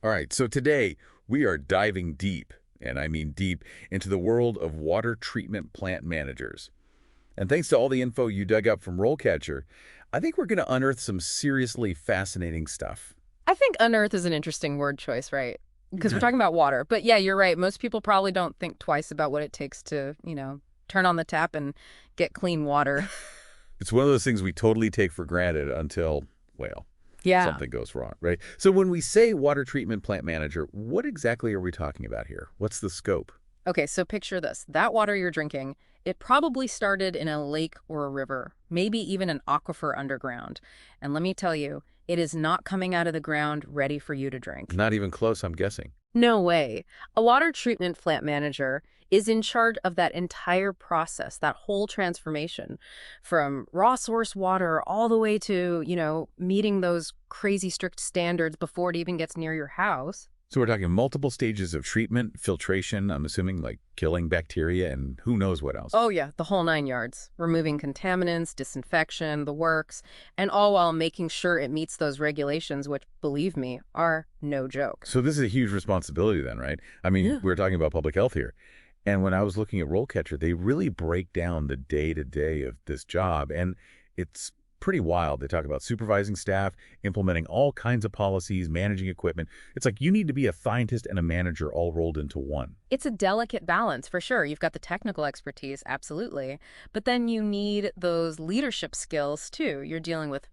All right, so today we are diving deep, and I mean deep, into the world of water treatment plant managers. And thanks to all the info you dug up from RoleCatcher, I think we're going to unearth some seriously fascinating stuff. I think unearth is an interesting word choice, right? Because we're Right. talking about water. But yeah, you're right. Most people probably don't think twice about what it takes to, turn on the tap and get clean water. It's one of those things we totally take for granted until, well, Yeah. something goes wrong, right? So when we say water treatment plant manager, what exactly are we talking about here? What's the scope? Okay, so picture this. That water you're drinking, it probably started in a lake or a river, maybe even an aquifer underground. And let me tell you, it is not coming out of the ground ready for you to drink. Not even close, I'm guessing. No way. A water treatment plant manager is in charge of that entire process, that whole transformation, from raw source water all the way to, meeting those crazy strict standards before it even gets near your house. So we're talking multiple stages of treatment, filtration, I'm assuming like killing bacteria and who knows what else. Oh, yeah, the whole nine yards. Removing contaminants, disinfection, the works, and all while making sure it meets those regulations, which, believe me, are no joke. So this is a huge responsibility then, right? I mean, Yeah. we're talking about public health here. And when I was looking at RoleCatcher, they really break down the day-to-day of this job. And it's pretty wild. They talk about supervising staff, implementing all kinds of policies, managing equipment. It's like you need to be a scientist and a manager all rolled into one. It's a delicate balance for sure. You've got the technical expertise, absolutely. But then you need those leadership skills too. You're dealing with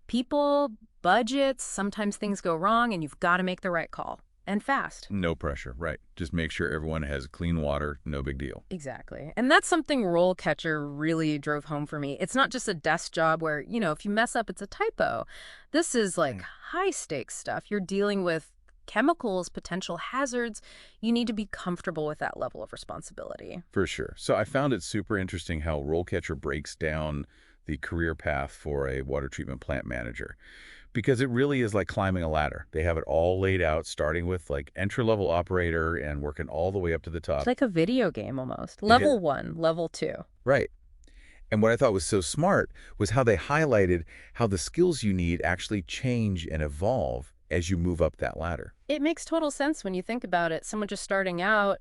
people, budgets, sometimes things go wrong and you've got to make the right call. And fast. No pressure, right. Just make sure everyone has clean water, no big deal. Exactly. And that's something RoleCatcher really drove home for me. It's not just a desk job where, if you mess up, it's a typo. This is like high stakes stuff. You're dealing with chemicals, potential hazards. You need to be comfortable with that level of responsibility. For sure. So I found it super interesting how RoleCatcher breaks down the career path for a water treatment plant manager because it really is like climbing a ladder. They have it all laid out, starting with like entry-level operator and working all the way up to the It's top. like a video game almost. It is. Level 1, level 2. Right. And what I thought was so smart was how they highlighted how the skills you need actually change and evolve as you move up that ladder. It makes total sense when you think about it. Someone just starting out,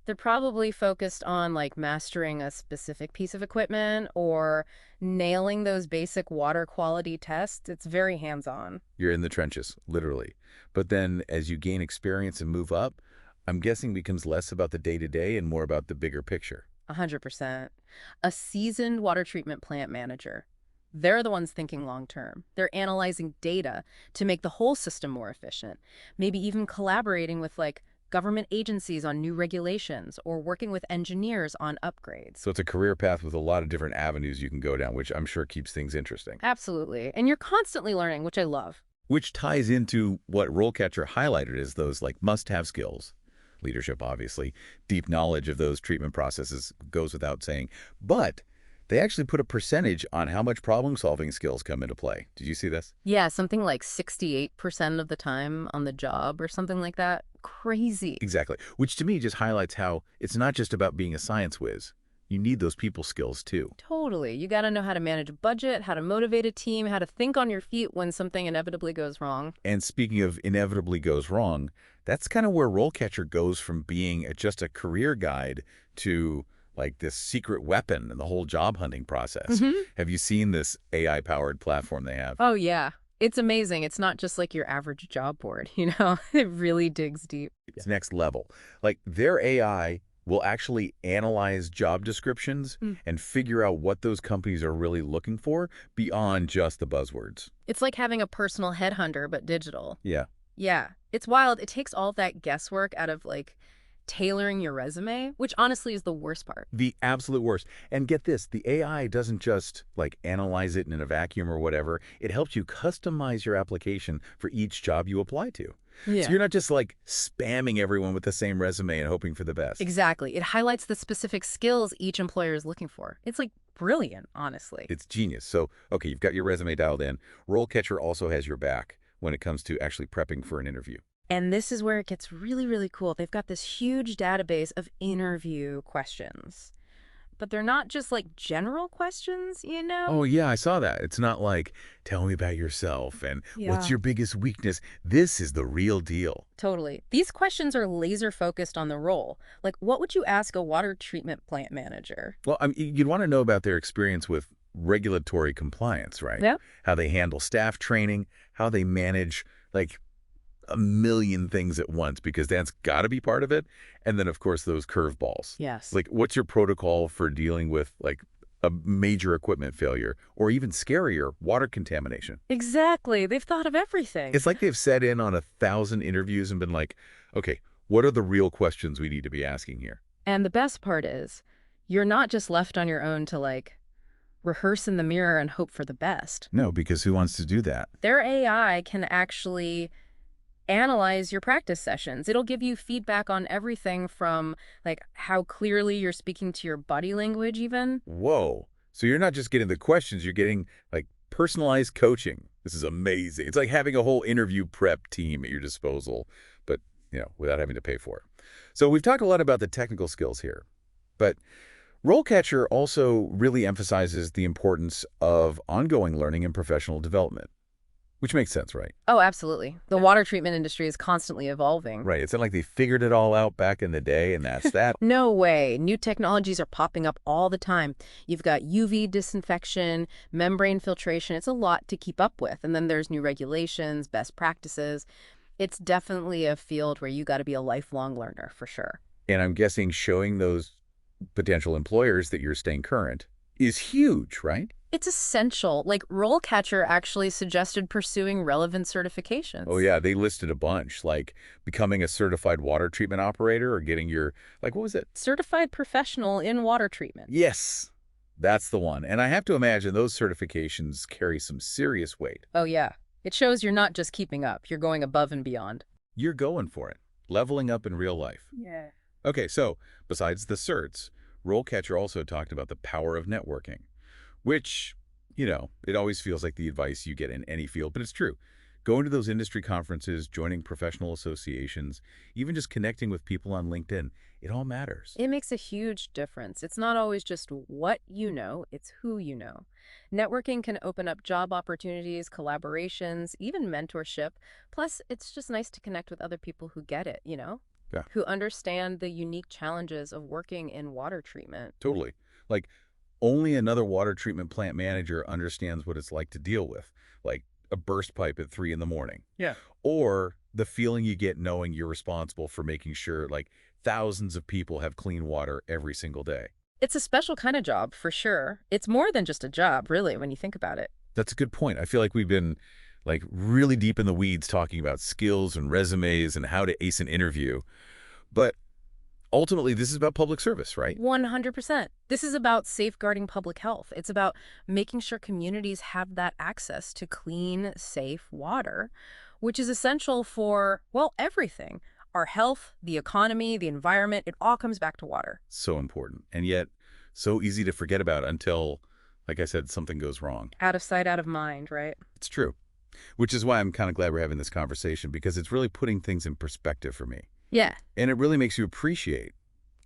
they're probably focused on like mastering a specific piece of equipment or nailing those basic water quality tests. It's very hands-on. You're in the trenches, literally. But then as you gain experience and move up, I'm guessing it becomes less about the day-to-day and more about the bigger picture. 100%. A seasoned water treatment plant manager. They're the ones thinking long term. They're analyzing data to make the whole system more efficient. Maybe even collaborating with like government agencies on new regulations or working with engineers on upgrades. So it's a career path with a lot of different avenues you can go down, which I'm sure keeps things interesting. Absolutely. And you're constantly learning, which I love. Which ties into what RoleCatcher highlighted as those like must-have skills. Leadership, obviously. Deep knowledge of those treatment processes goes without saying. But they actually put a percentage on how much problem-solving skills come into play. Did you see this? Yeah, something like 68% of the time on the job or something like that. Crazy. Exactly. Which to me just highlights how it's not just about being a science whiz. You need those people skills too. Totally. You got to know how to manage a budget, how to motivate a team, how to think on your feet when something inevitably goes wrong. And speaking of inevitably goes wrong, that's kind of where RoleCatcher goes from being just a career guide to like this secret weapon in the whole job hunting process. Have you seen this AI-powered platform they have? Oh, yeah. It's amazing. It's not just like your average job board, It really digs deep. It's next level. Like their AI will actually analyze job descriptions Mm. and figure out what those companies are really looking for beyond just the buzzwords. It's like having a personal headhunter, but digital. Yeah. Yeah. It's wild. It takes all that guesswork out of like tailoring your resume, which honestly is the worst part. The absolute worst. And get this, the AI doesn't just like analyze it in a vacuum or whatever. It helps you customize your application for each job you apply to. So you're not just like spamming everyone with the same resume and hoping for the best. Exactly. It highlights the specific skills each employer is looking for. It's like brilliant, honestly. It's genius. So, okay, you've got your resume dialed in. RoleCatcher also has your back when it comes to actually prepping for an interview. And this is where it gets really, really cool. They've got this huge database of interview questions. but they're not just like general questions, you know? Oh, yeah, I saw that. It's not like, tell me about yourself and what's Yeah. your biggest weakness. This is the real deal. Totally. These questions are laser focused on the role. Like, what would you ask a water treatment plant manager? Well, you'd want to know about their experience with regulatory compliance, right? Yeah. How they handle staff training, how they manage, like, a million things at once, because that's got to be part of it. And then, of course, those curveballs. Yes. Like, what's your protocol for dealing with, like, a major equipment failure or even scarier, water contamination? Exactly. They've thought of everything. It's like they've sat in on 1,000 interviews and been like, okay, what are the real questions we need to be asking here? And the best part is, you're not just left on your own to like rehearse in the mirror and hope for the best. No, because who wants to do that? Their AI can actually analyze your practice sessions. It'll give you feedback on everything from like how clearly you're speaking to your body language even. Whoa. So you're not just getting the questions, you're getting like personalized coaching. This is amazing. It's like having a whole interview prep team at your disposal, but, without having to pay for it. So we've talked a lot about the technical skills here, but RoleCatcher also really emphasizes the importance of ongoing learning and professional development, which makes sense, right? Oh, absolutely. The water treatment industry is constantly evolving. Right. It's not like they figured it all out back in the day and that's that. No way. New technologies are popping up all the time. You've got UV disinfection, membrane filtration. It's a lot to keep up with. And then there's new regulations, best practices. It's definitely a field where you got to be a lifelong learner for sure. And I'm guessing showing those potential employers that you're staying current is huge, right? It's essential. Like RoleCatcher actually suggested pursuing relevant certifications. Oh, yeah. They listed a bunch, like becoming a certified water treatment operator or getting your, like, what was it? Certified professional in water treatment. Yes, that's the one. And I have to imagine those certifications carry some serious weight. Oh, yeah. It shows you're not just keeping up. You're going above and beyond. You're going for it, leveling up in real life. Yeah. Okay, so besides the certs, RoleCatcher also talked about the power of networking, which, it always feels like the advice you get in any field, but it's true. Going to those industry conferences, joining professional associations, even just connecting with people on LinkedIn, it all matters. It makes a huge difference. It's not always just what you know, it's who you know. Networking can open up job opportunities, collaborations, even mentorship. Plus, it's just nice to connect with other people who get it, Yeah, who understand the unique challenges of working in water treatment. totally. Like, only another water treatment plant manager understands what it's like to deal with, like a burst pipe at 3 in the morning. Yeah. Or the feeling you get knowing you're responsible for making sure, like, thousands of people have clean water every single day. It's a special kind of job, for sure. It's more than just a job, really, when you think about it. That's a good point. I feel like we've been, like, really deep in the weeds talking about skills and resumes and how to ace an interview. But ultimately, this is about public service, right? 100%. This is about safeguarding public health. It's about making sure communities have that access to clean, safe water, which is essential for, well, everything. Our health, the economy, the environment, it all comes back to water. So important. And yet, so easy to forget about until, like I said, something goes wrong. Out of sight, out of mind, right? It's true. Which is why I'm kind of glad we're having this conversation, because it's really putting things in perspective for me. Yeah. And it really makes you appreciate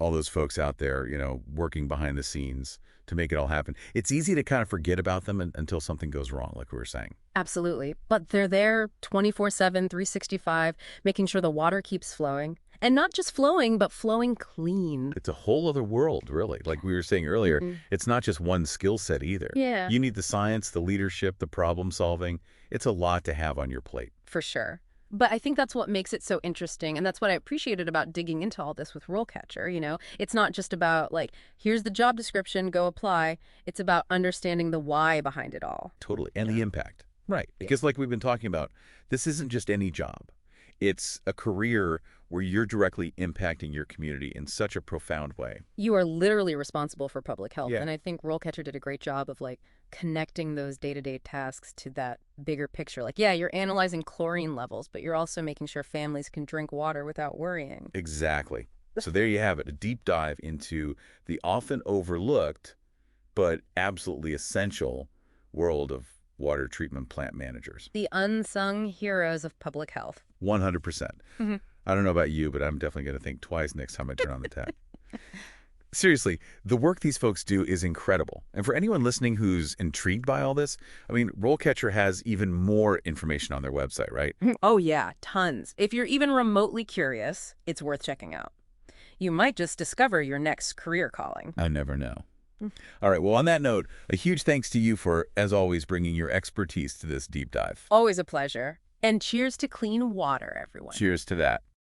all those folks out there, working behind the scenes to make it all happen. It's easy to kind of forget about them until something goes wrong, like we were saying. Absolutely. But they're there 24/7, 365, making sure the water keeps flowing. And not just flowing, but flowing clean. It's a whole other world, really. Like we were saying earlier, Mhm. it's not just one skill set either. Yeah. You need the science, the leadership, the problem solving. It's a lot to have on your plate. For sure. But I think that's what makes it so interesting, and that's what I appreciated about digging into all this with RoleCatcher. It's not just about, like, here's the job description, go apply. It's about understanding the why behind it all. Totally. And the impact. Right. Because like we've been talking about, this isn't just any job. It's a career where you're directly impacting your community in such a profound way. You are literally responsible for public health, Yeah. and I think RoleCatcher did a great job of, like, connecting those day-to-day tasks to that bigger picture. Like, yeah, you're analyzing chlorine levels, but you're also making sure families can drink water without worrying. Exactly. So there you have it, a deep dive into the often overlooked but absolutely essential world of water treatment plant managers. The unsung heroes of public health. 100%. Mhm. I don't know about you, but I'm definitely going to think twice next time I turn on the tap. Seriously, the work these folks do is incredible. And for anyone listening who's intrigued by all this, I mean, RoleCatcher has even more information on their website, right? Oh yeah, tons. If you're even remotely curious, it's worth checking out. You might just discover your next career calling. I never know. All right, well, on that note, a huge thanks to you for, as always, bringing your expertise to this deep dive. Always a pleasure. And cheers to clean water, everyone. Cheers to that.